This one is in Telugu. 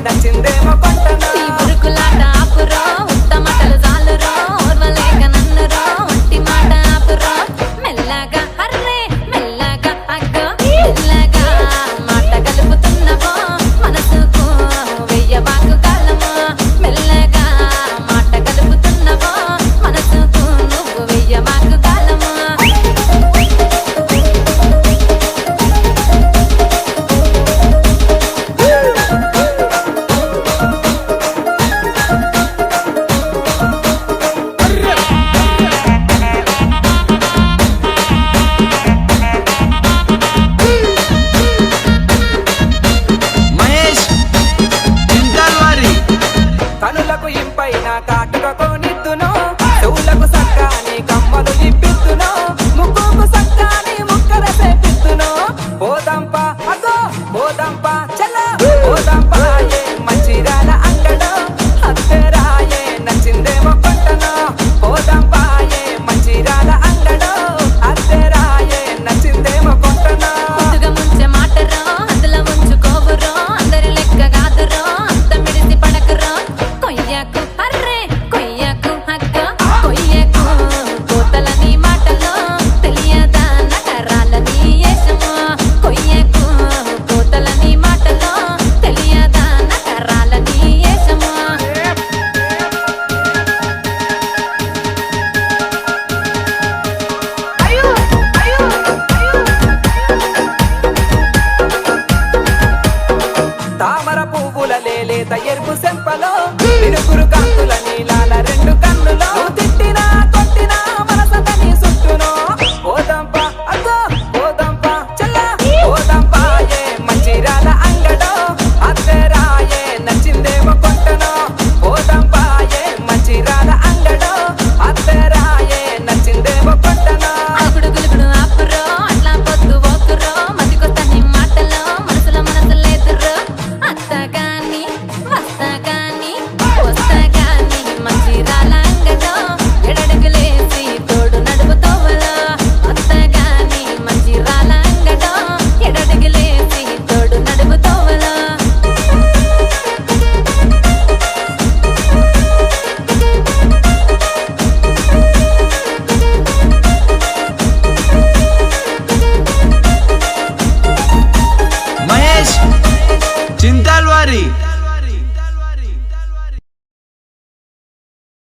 నచ్చిందేమో కొంటనా ఈ బురుకులాట ఆపురో ఉత్తమటలు జాలురో ఓర్వలేక నన్నురో ఒంటి మాట ఆపురో మెల్లగా అర్రే మెల్లగా అగ్గో మెల్లగా మాట కలుపుతున్నవో మనసుకు వెయ్యబాకు కాలమో మెల్లగా మాట కలుపుతున్నవో మనసుకు నువ్వు వెయ్యబాకు కాలమో కనులకు ఇంపైన కాటుక కొనిద్దును చెవులకు సక్కాని కమ్మలు ఇప్పిద్దును ముక్కుకు సక్కాని ముక్కర సేపిద్దును పోదంప అగో పోదంప చల్ల పోదంప ఏ మంచిరాల అంగడో అత్తరాయే నచ్చిందేమో కొంటను పోదంప ఏ మంచిరాల అంగడో అత్తరాయే నచ్చిందేమో కొంటను ముందుగా ముంచే మాటరో అందులో ముంచుకోవురో అందరి లెక్క కాదురో అంత మిడిసి పడకురో కొయ్యకు అర్రే కొయ్యకు హగ్గ కొయ్యకు కోతలని మాటలో తెలియదా నకరాలని ఏషమో కొయ్యకు కోతలని మాటలో తెలియదా నకరాలని ఏషమో తామర పువ్వుల లేలేత ఎరుపు సెంపలో తిరుగురు కాంతుల నీలాల రెండు కన్నులో తిట్టినా కొట్టినా మనసతని సుట్టునో పోదంప అగో పోదంప చల్ల పోదంప ఏ మంచిరాల అంగడో అత్తరాయే నచ్చిందేమో కొంటనో పోదంప ఏ మంచిరాల అంగడో అత్తరాయే నచ్చిందేమో కొంటనో అగుడు గులుగుడు ఆపురో అట్లా పొద్దు ఓకురో మతికొత్తని మాటలో మనసులో మనసు లేదురో అత్తగాని వస్తగాని వస్తగాని మంచిరాల అంగడో ఎడడుగులేసి తోడు నడుపుతోవలో అత్తగాని మంచిరాల అంగడో ఎడడుగులేసి తోడు నడుపుతోవలో మహేష్ చింతాల్వారి